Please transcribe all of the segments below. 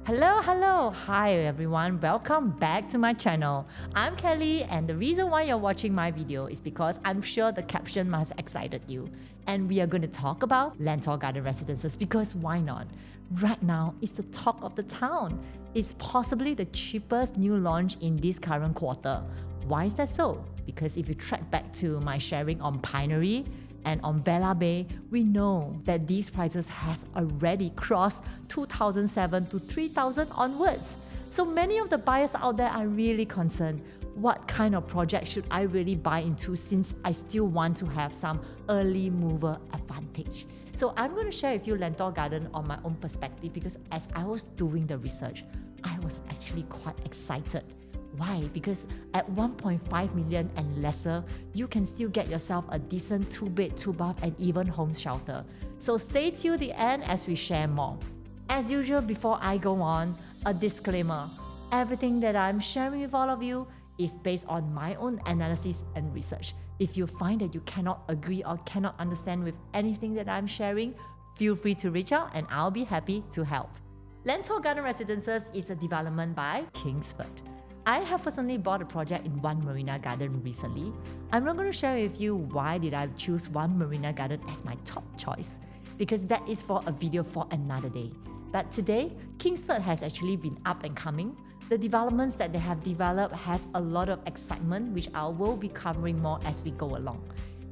Hi everyone, welcome back to my channel. I'm Kelly, and the reason why you're watching my video is because I'm sure the caption must have excited you. And we are going to talk about Lentor Garden Residences because why not? Right now, it's the talk of the town. It's possibly the cheapest new launch in this current quarter. Why is that so? Because if you track back to my sharing on Pinery and on Vela Bay, we know that these prices has already crossed 2,007 to 3,000 onwards. So many of the buyers out there are really concerned. What kind of project should I really buy into since I still want to have some early mover advantage? So I'm going to share with you Lentor Garden on my own perspective because as I was doing the research, I was actually quite excited. Why? Because at 1.5 million and lesser, you can still get yourself a decent 2-bed, 2-bath and even home shelter. So stay till the end as we share more. As usual, before I go on, a disclaimer. Everything that I'm sharing with all of you is based on my own analysis and research. If you find that you cannot agree or cannot understand with anything that I'm sharing, feel free to reach out and I'll be happy to help. Lentor Garden Residences is a development by Kingsford. I have personally bought a project in One Marina Garden recently. I'm not going to share with you why did I choose One Marina Garden as my top choice, because that is for a video for another day. But today, Kingsford has actually been up and coming. The developments that they have developed has a lot of excitement, which I will be covering more as we go along.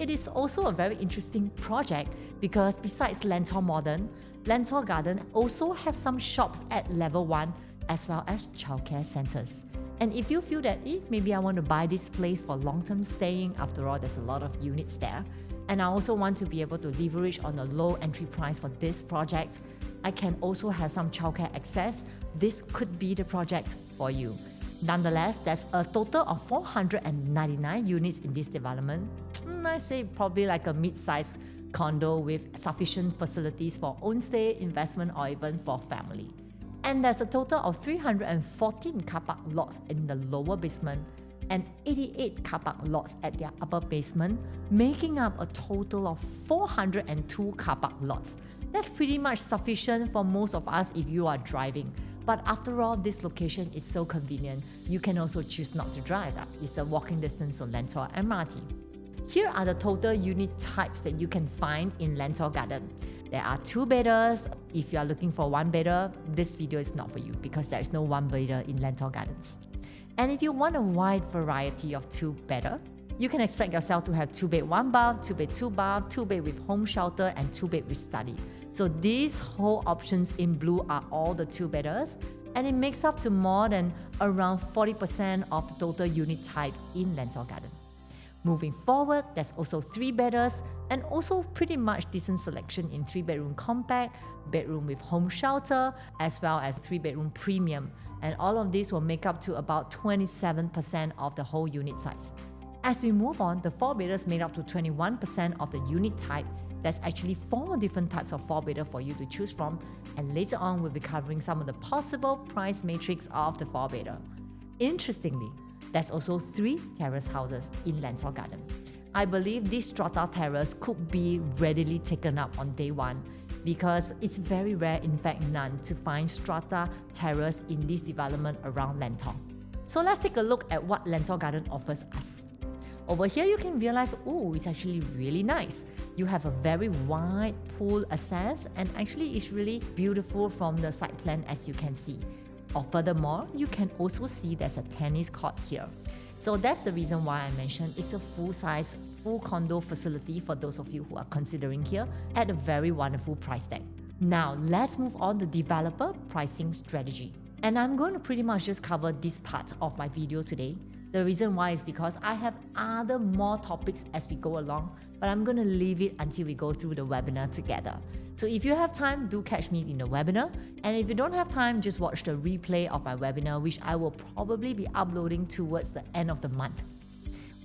It is also a very interesting project because besides Lentor Modern, Lentor Garden also have some shops at level 1 as well as childcare centres. And if you feel that, maybe I want to buy this place for long-term staying, after all, there's a lot of units there, and I also want to be able to leverage on a low entry price for this project, I can also have some childcare access, this could be the project for you. Nonetheless, there's a total of 499 units in this development. I say probably like a mid-sized condo with sufficient facilities for own stay, investment, or even for family. And there's a total of 314 car park lots in the lower basement and 88 car park lots at their upper basement, making up a total of 402 car park lots. That's pretty much sufficient for most of us if you are driving. But after all, this location is so convenient, you can also choose not to drive. It's a walking distance to Lentor MRT. Here are the total unit types that you can find in Lentor Garden. There are 2-bedders. If you are looking for 1-bedder, this video is not for you because there is no 1-bedder in Lentor Gardens. And if you want a wide variety of 2-bedder, you can expect yourself to have 2-bed 1-bath, 2-bed 2-bath, 2-bed with home shelter and 2-bed with study. So these whole options in blue are all the 2-bedders, and it makes up to more than around 40% of the total unit type in Lentor Garden. Moving forward, there's also 3-bedders and also pretty much decent selection in 3-bedroom compact, bedroom with home shelter, as well as 3-bedroom premium. And all of these will make up to about 27% of the whole unit size. As we move on, the 4-bedders made up to 21% of the unit type. There's actually 4 different types of 4-bedder for you to choose from, and later on we'll be covering some of the possible price matrix of the 4-bedder. Interestingly, there's also 3 terrace houses in Lentor Garden. I believe this strata terrace could be readily taken up on day 1 because it's very rare, in fact none, to find strata terrace in this development around Lentor. So let's take a look at what Lentor Garden offers us. Over here you can realize, it's actually really nice. You have a very wide pool access and actually it's really beautiful from the side plan as you can see. Or furthermore, you can also see there's a tennis court here. So that's the reason why I mentioned it's a full-size, full condo facility for those of you who are considering here at a very wonderful price tag. Now, let's move on to developer pricing strategy. And I'm going to pretty much just cover this part of my video today. The reason why is because I have other more topics as we go along, but I'm going to leave it until we go through the webinar together. So if you have time, do catch me in the webinar. And if you don't have time, just watch the replay of my webinar, which I will probably be uploading towards the end of the month.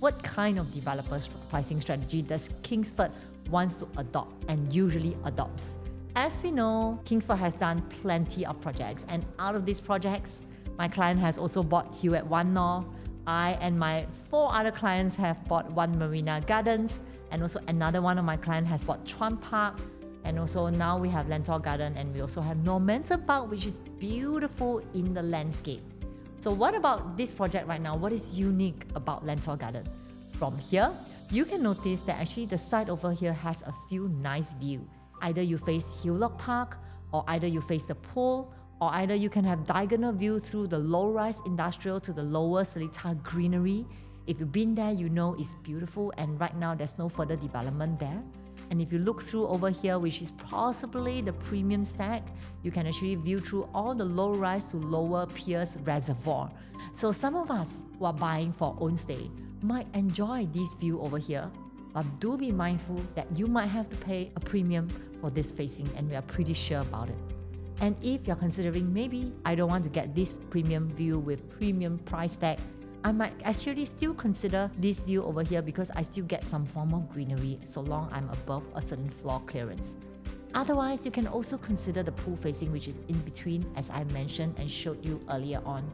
What kind of developer pricing strategy does Kingsford wants to adopt and usually adopts? As we know, Kingsford has done plenty of projects, and out of these projects, my client has also bought Hugh at One North. I and my 4 other clients have bought One Marina Gardens, and also another one of my clients has bought Chuan Park, And also now we have Lentor Garden, and we also have Normanton Park, which is beautiful in the landscape. So what about this project right now? What is unique about Lentor Garden? From here, you can notice that actually the side over here has a few nice views. Either you face Hillock Park, or either you face the pool, or either you can have diagonal view through the low-rise industrial to the lower Seletar greenery. If you've been there, you know it's beautiful, and right now there's no further development there. And if you look through over here, which is possibly the premium stack, you can actually view through all the low-rise to lower Pierce Reservoir. So some of us who are buying for own stay might enjoy this view over here, but do be mindful that you might have to pay a premium for this facing, and we are pretty sure about it. And if you're considering maybe I don't want to get this premium view with premium price tag, I might actually still consider this view over here because I still get some form of greenery so long I'm above a certain floor clearance. Otherwise, you can also consider the pool facing, which is in between, as I mentioned and showed you earlier on.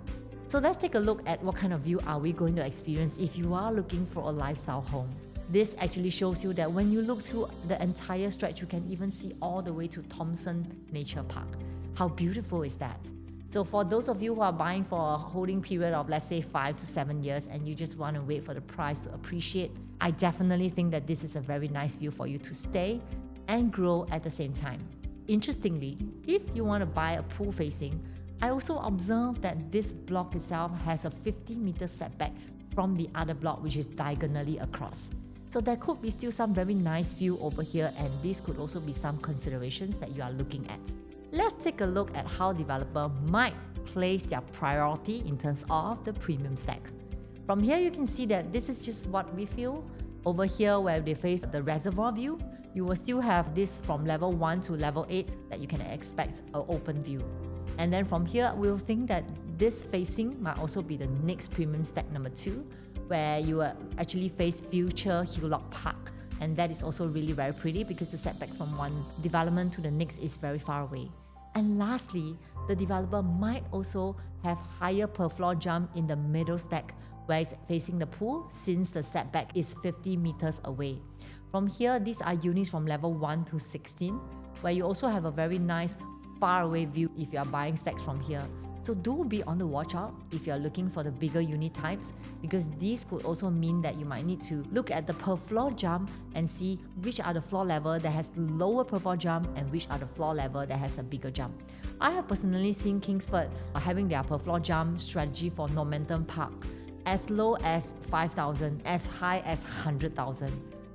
So let's take a look at what kind of view are we going to experience if you are looking for a lifestyle home. This actually shows you that when you look through the entire stretch, you can even see all the way to Thompson Nature Park. How beautiful is that? So for those of you who are buying for a holding period of, let's say, 5 to 7 years, and you just want to wait for the price to appreciate, I definitely think that this is a very nice view for you to stay and grow at the same time. Interestingly, if you want to buy a pool facing, I also observed that this block itself has a 50-meter setback from the other block, which is diagonally across. So there could be still some very nice view over here, and this could also be some considerations that you are looking at. Let's take a look at how developer might place their priority in terms of the premium stack. From here, you can see that this is just what we feel. Over here, where they face the reservoir view, you will still have this from level 1 to level 8 that you can expect an open view. And then from here, we'll think that this facing might also be the next premium stack number 2, where you will actually face future Hillock Park. And that is also really very pretty because the setback from one development to the next is very far away. And lastly, the developer might also have higher per floor jump in the middle stack where it's facing the pool, since the setback is 50 meters away. From here, these are units from level 1 to 16, where you also have a very nice far away view if you are buying stacks from here. So do be on the watch out if you are looking for the bigger unit types, because these could also mean that you might need to look at the per floor jump and see which are the floor level that has lower per floor jump and which are the floor level that has a bigger jump. I have personally seen Kingsford having their per floor jump strategy for Normanton Park as low as 5,000, as high as 100,000.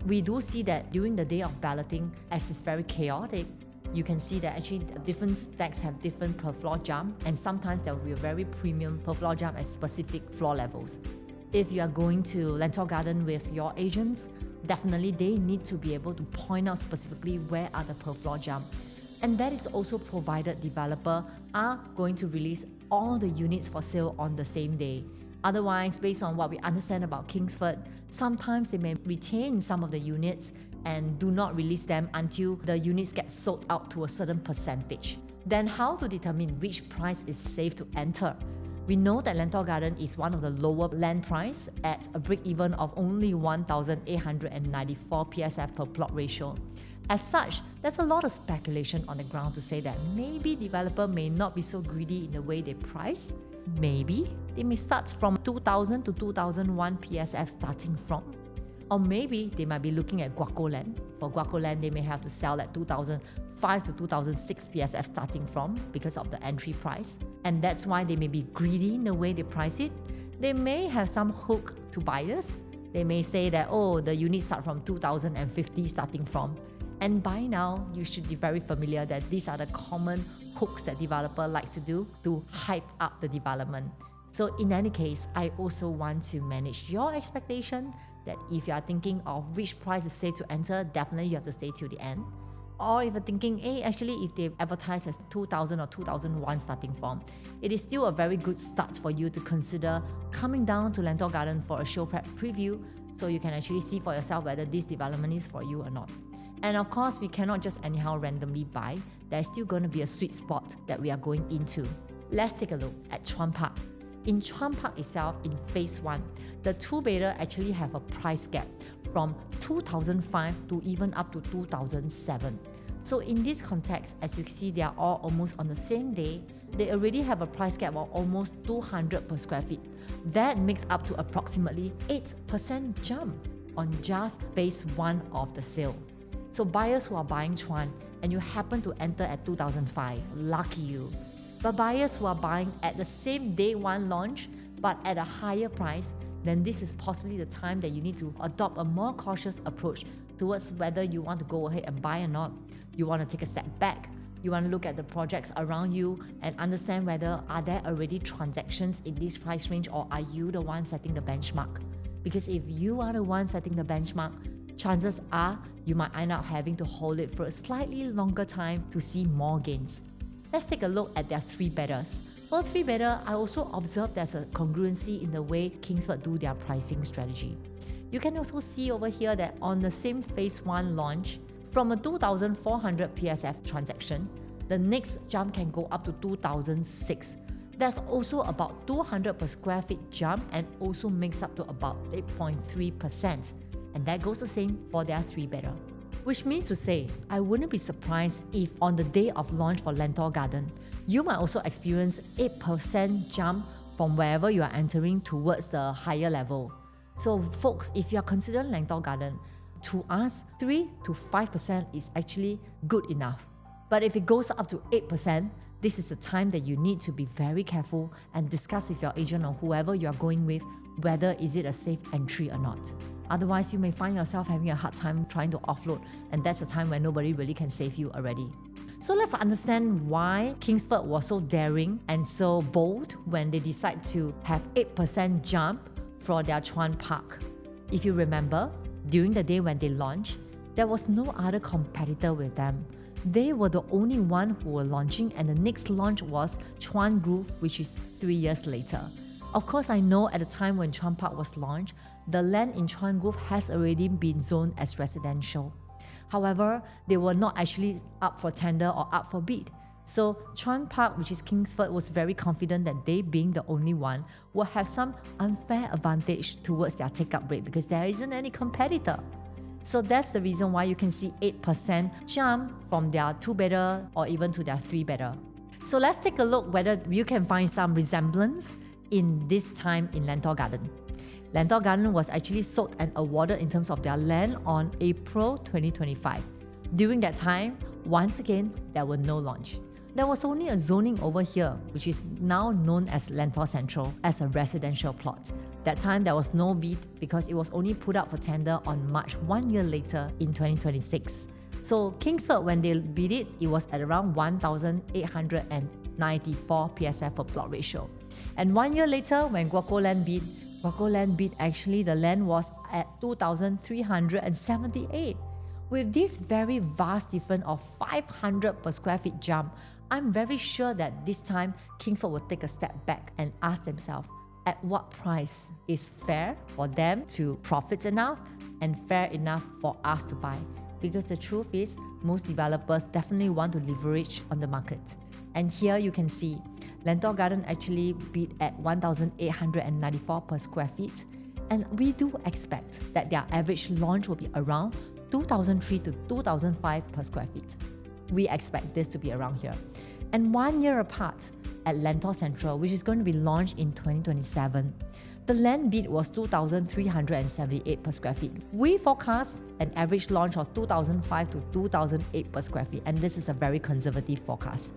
We do see that during the day of balloting, as it's very chaotic, you can see that actually different stacks have different per floor jump, and sometimes there will be a very premium per floor jump at specific floor levels. If you are going to Lentor Garden with your agents, definitely they need to be able to point out specifically where are the per floor jump. And that is also provided developer are going to release all the units for sale on the same day. Otherwise, based on what we understand about Kingsford, sometimes they may retain some of the units and do not release them until the units get sold out to a certain percentage. Then how to determine which price is safe to enter? We know that Lentor Garden is one of the lower land price at a break-even of only 1,894 PSF per plot ratio. As such, there's a lot of speculation on the ground to say that maybe developer may not be so greedy in the way they price. Maybe they may start from 2,000 to 2,001 PSF starting from. Or maybe they might be looking at Guaco land. For Guaco land, they may have to sell at 2,005 to 2,006 PSF starting from because of the entry price. And that's why they may be greedy in the way they price it. They may have some hook to buyers. They may say that, oh, the units start from 2,050 starting from. And by now, you should be very familiar that these are the common hooks that developer like to do to hype up the development. So in any case, I also want to manage your expectation that if you are thinking of which price is safe to enter, definitely you have to stay till the end. Or if you're thinking, hey, actually if they advertise as 2,000 or 2,001 starting from, it is still a very good start for you to consider coming down to Lentor Garden for a show prep preview, so you can actually see for yourself whether this development is for you or not. And of course, we cannot just anyhow randomly buy. There's still going to be a sweet spot that we are going into. Let's take a look at Chuan Park. In Chuan Park itself, in phase 1, the two-bedder actually have a price gap from 2005 to even up to 2007. So in this context, as you see, they are all almost on the same day. They already have a price gap of almost 200 per square feet. That makes up to approximately 8% jump on just phase 1 of the sale. So buyers who are buying Chuan and you happen to enter at 2005, lucky you. But buyers who are buying at the same day 1 launch but at a higher price, then this is possibly the time that you need to adopt a more cautious approach towards whether you want to go ahead and buy or not. You want to take a step back. You want to look at the projects around you and understand whether are there already transactions in this price range, or are you the one setting the benchmark? Because if you are the one setting the benchmark, chances are you might end up having to hold it for a slightly longer time to see more gains. Let's take a look at their 3 betters. For 3 better, I also observed there's a congruency in the way Kingsford do their pricing strategy. You can also see over here that on the same phase 1 launch, from a 2,400 PSF transaction, the next jump can go up to 2,006. That's also about 200 per square feet jump and also makes up to about 8.3%. And that goes the same for their 3 better. Which means to say, I wouldn't be surprised if on the day of launch for Lentor Garden, you might also experience 8% jump from wherever you are entering towards the higher level. So folks, if you are considering Lentor Garden, to us, 3 to 5% is actually good enough. But if it goes up to 8%, this is the time that you need to be very careful and discuss with your agent or whoever you are going with whether is it a safe entry or not. Otherwise, you may find yourself having a hard time trying to offload, and that's a time when nobody really can save you already. So let's understand why Kingsford was so daring and so bold when they decide to have 8% jump for their Chuan Park. If you remember, during the day when they launched, there was no other competitor with them. They were the only one who were launching, and the next launch was Chuan Grove, which is 3 years later. Of course, I know at the time when Chuan Park was launched, the land in Chuan Grove has already been zoned as residential. However, they were not actually up for tender or up for bid. So Chuan Park, which is Kingsford, was very confident that they, being the only one, will have some unfair advantage towards their take-up rate because there isn't any competitor. So that's the reason why you can see 8% jump from their 2 better or even to their 3 better. So let's take a look whether you can find some resemblance in this time in Lentor Garden. Lentor Garden was actually sold and awarded in terms of their land on April 2025. During that time, once again, there were no launch. There was only a zoning over here, which is now known as Lentor Central, as a residential plot. That time there was no bid because it was only put up for tender on March 1 year later in 2026. So Kingsford, when they bid it, it was at around 1,894 PSF per plot ratio. And 1 year later, when Guaco Land bid, actually the land was at 2,378. With this very vast difference of 500 per square feet jump, I'm very sure that this time Kingsford will take a step back and ask themselves, at what price is fair for them to profit enough and fair enough for us to buy? Because the truth is, most developers definitely want to leverage on the market. And here you can see, Lentor Garden actually bid at 1,894 per square feet. And we do expect that their average launch will be around 2,003 to 2,005 per square feet. We expect this to be around here. And 1 year apart, at Lentor Central, which is going to be launched in 2027, the land bid was 2,378 per square feet. We forecast an average launch of 2,005 to 2,008 per square feet, and this is a very conservative forecast.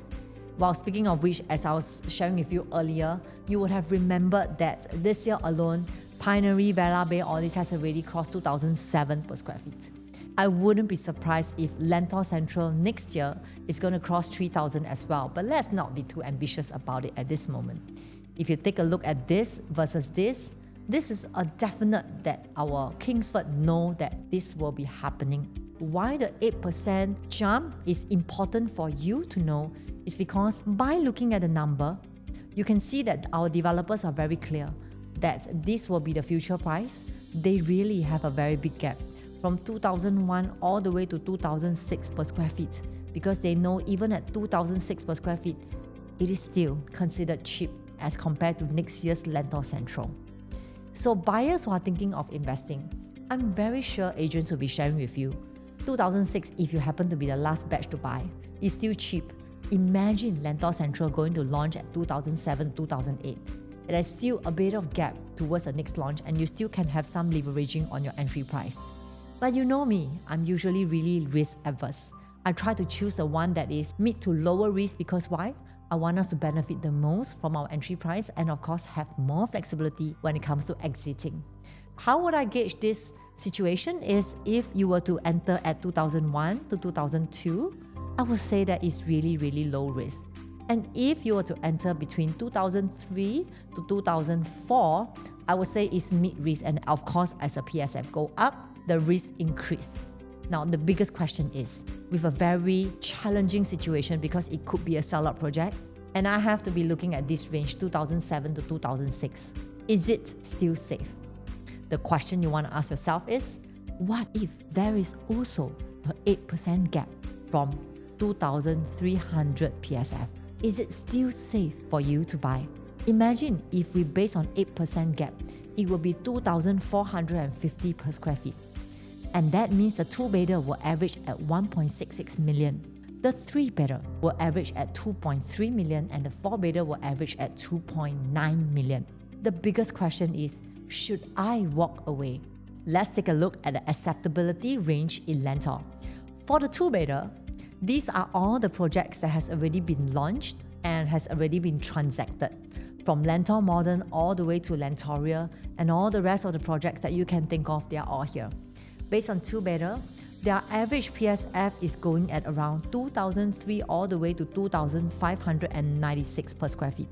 While speaking of which, as I was sharing with you earlier, you would have remembered that this year alone, Pinery, Vela Bay, all this has already crossed 2,007 per square feet. I wouldn't be surprised if Lentor Central next year is going to cross 3,000 as well, but let's not be too ambitious about it at this moment. If you take a look at this versus this is a definite that our Kingsford know that this will be happening. Why the 8% jump is important for you to know is because by looking at the number, you can see that our developers are very clear that this will be the future price. They really have a very big gap from 2001 all the way to 2006 per square feet, because they know even at 2006 per square feet, it is still considered cheap as compared to next year's Lentor Central. So buyers who are thinking of investing, I'm very sure agents will be sharing with you, 2006, if you happen to be the last batch to buy, it's still cheap. Imagine Lentor Central going to launch at 2007, 2008. There's still a bit of gap towards the next launch and you still can have some leveraging on your entry price. But you know me, I'm usually really risk averse. I try to choose the one that is mid to lower risk because why? I want us to benefit the most from our entry price and of course have more flexibility when it comes to exiting. How would I gauge this situation is if you were to enter at 2001 to 2002, I would say that it's really, really low risk. And if you were to enter between 2003 to 2004, I would say it's mid-risk, and of course as a PSF go up, the risk increase. Now the biggest question is, with a very challenging situation because it could be a sellout project, and I have to be looking at this range 2007 to 2006, is it still safe? The question you want to ask yourself is, what if there is also an 8% gap from 2,300 PSF? Is it still safe for you to buy? Imagine if we base on 8% gap, it will be 2,450 per square feet. And that means the 2-bedder will average at 1.66 million. The 3-bedder will average at 2.3 million and the 4-bedder will average at 2.9 million. The biggest question is, should I walk away? Let's take a look at the acceptability range in Lentor. For the 2-bedder, these are all the projects that has already been launched and has already been transacted. From Lentor Modern all the way to Lentoria and all the rest of the projects that you can think of, they are all here. Based on 2-bedder, their average PSF is going at around 2,003 all the way to 2,596 per square feet.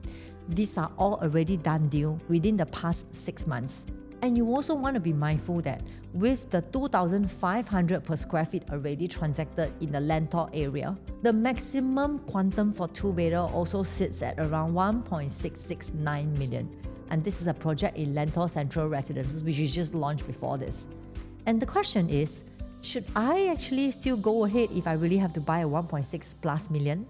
These are all already done deal within the past 6 months. And you also want to be mindful that with the 2,500 per square feet already transacted in the Lentor area, the maximum quantum for 2-bedder also sits at around 1.669 million. And this is a project in Lentor Central Residences which is just launched before this. And the question is, should I actually still go ahead if I really have to buy a 1.6 plus million?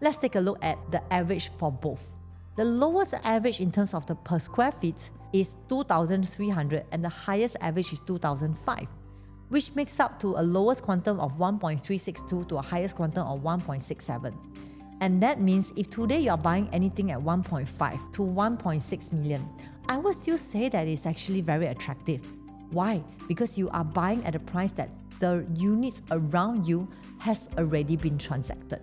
Let's take a look at the average for both. The lowest average in terms of the per square feet is 2,300 and the highest average is 2,005, which makes up to a lowest quantum of 1.362 to a highest quantum of 1.67. And that means if today you are buying anything at 1.5 to 1.6 million, I would still say that it's actually very attractive. Why? Because you are buying at a price that the units around you has already been transacted.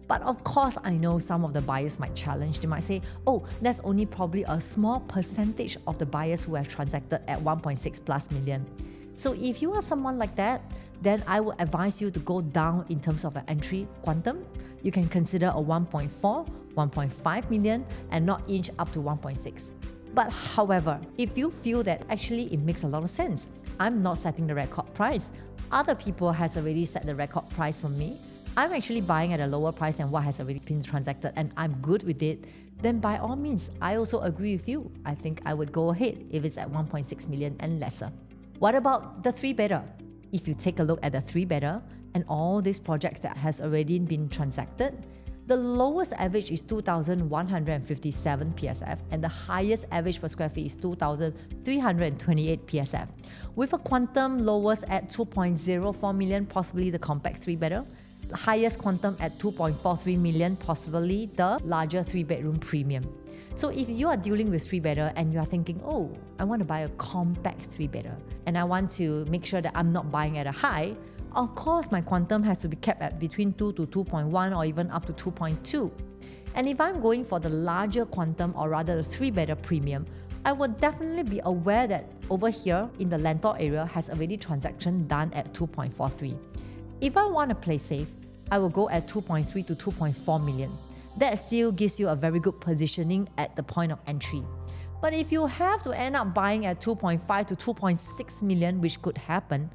But of course, I know some of the buyers might challenge. They might say, oh, that's only probably a small percentage of the buyers who have transacted at 1.6 plus million. So if you are someone like that, then I would advise you to go down in terms of an entry quantum. You can consider a 1.4, 1.5 million and not inch up to 1.6. But however, if you feel that actually it makes a lot of sense, I'm not setting the record price. Other people has already set the record price for me. I'm actually buying at a lower price than what has already been transacted and I'm good with it, then by all means, I also agree with you. I think I would go ahead if it's at 1.6 million and lesser. What about the 3-bedder? If you take a look at the 3-bedder and all these projects that has already been transacted, the lowest average is 2,157 PSF and the highest average per square feet is 2,328 PSF, with a quantum lowest at 2.04 million, possibly the compact 3-bedder, the highest quantum at 2.43 million, possibly the larger 3-bedroom premium. So if you are dealing with 3-bedder and you are thinking, oh, I want to buy a compact 3-bedder and I want to make sure that I'm not buying at a high, of course my quantum has to be kept at between 2 to 2.1 or even up to 2.2. And if I'm going for the larger quantum or rather the 3-bedder premium, I would definitely be aware that over here in the Lentor area has already transaction done at 2.43. If I want to play safe, I will go at 2.3 to 2.4 million. That still gives you a very good positioning at the point of entry. But if you have to end up buying at 2.5 to 2.6 million, which could happen,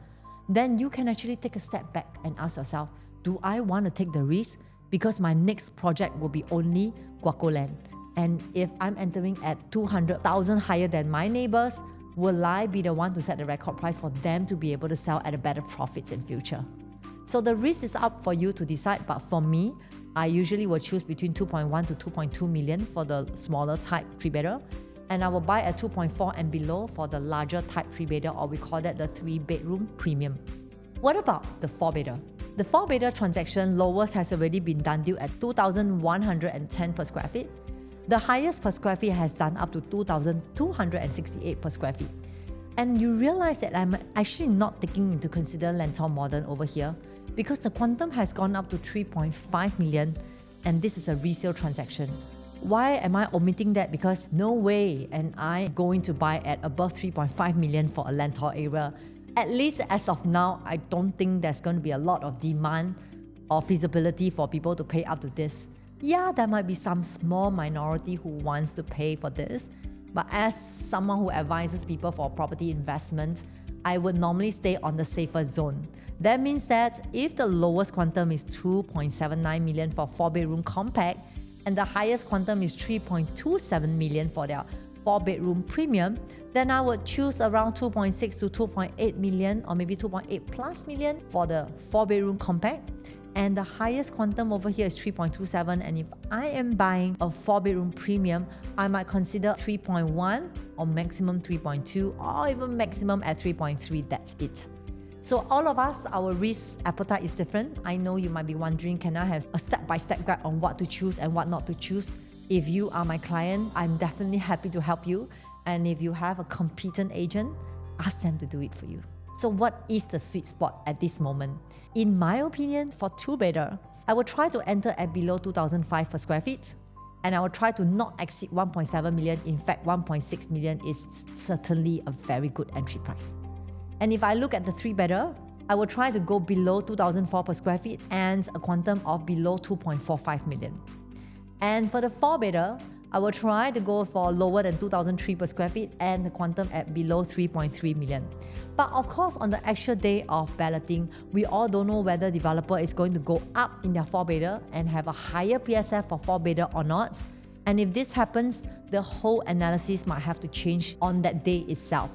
then you can actually take a step back and ask yourself, do I want to take the risk? Because my next project will be only Guaco Land. And if I'm entering at 200,000 higher than my neighbors, will I be the one to set the record price for them to be able to sell at a better profits in future? So the risk is up for you to decide, but for me, I usually will choose between 2.1 to 2.2 million for the smaller type 3-bedder, and I will buy at 2.4 and below for the larger type 3-bedder, or we call that the 3-bedroom premium. What about the 4-bedder? The 4-bedder transaction lowest has already been done due at 2,110 per square feet. The highest per square feet has done up to 2,268 per square feet. And you realize that I'm actually not taking into consider Lentor Modern over here because the quantum has gone up to 3.5 million and this is a resale transaction. Why am I omitting that? Because no way am I going to buy at above 3.5 million for a Lentor area. At least as of now, I don't think there's going to be a lot of demand or feasibility for people to pay up to this. Yeah, there might be some small minority who wants to pay for this, but as someone who advises people for property investment, I would normally stay on the safer zone. That means that if the lowest quantum is 2.79 million for 4-bedroom compact and the highest quantum is 3.27 million for their 4-bedroom premium, then I would choose around 2.6 to 2.8 million or maybe 2.8 plus million for the 4-bedroom compact. And the highest quantum over here is 3.27, and if I am buying a 4-bedroom premium, I might consider 3.1 or maximum 3.2 or even maximum at 3.3, that's it. So all of us, our risk appetite is different. I know you might be wondering, can I have a step-by-step guide on what to choose and what not to choose? If you are my client, I'm definitely happy to help you. And if you have a competent agent, ask them to do it for you. So what is the sweet spot at this moment? In my opinion, for 2-bedder, I will try to enter at below 2,005 per square feet. And I will try to not exceed 1.7 million. In fact, 1.6 million is certainly a very good entry price. And if I look at the 3-bedder, I will try to go below 2,004 per square feet and a quantum of below 2.45 million. And for the 4-bedder, I will try to go for lower than 2,003 per square feet and the quantum at below 3.3 million. But of course, on the actual day of balloting, we all don't know whether developer is going to go up in their 4-bedder and have a higher PSF for 4-bedder or not. And if this happens, the whole analysis might have to change on that day itself.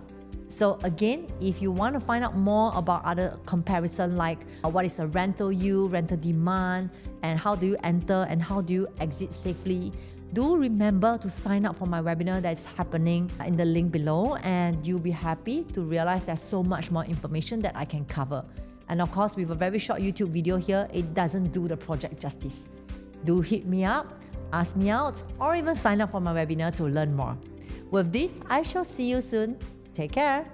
So again, if you want to find out more about other comparison like what is a rental yield, rental demand, and how do you enter and how do you exit safely, do remember to sign up for my webinar that's happening in the link below, and you'll be happy to realize there's so much more information that I can cover. And of course, with a very short YouTube video here, it doesn't do the project justice. Do hit me up, ask me out, or even sign up for my webinar to learn more. With this, I shall see you soon. Take care.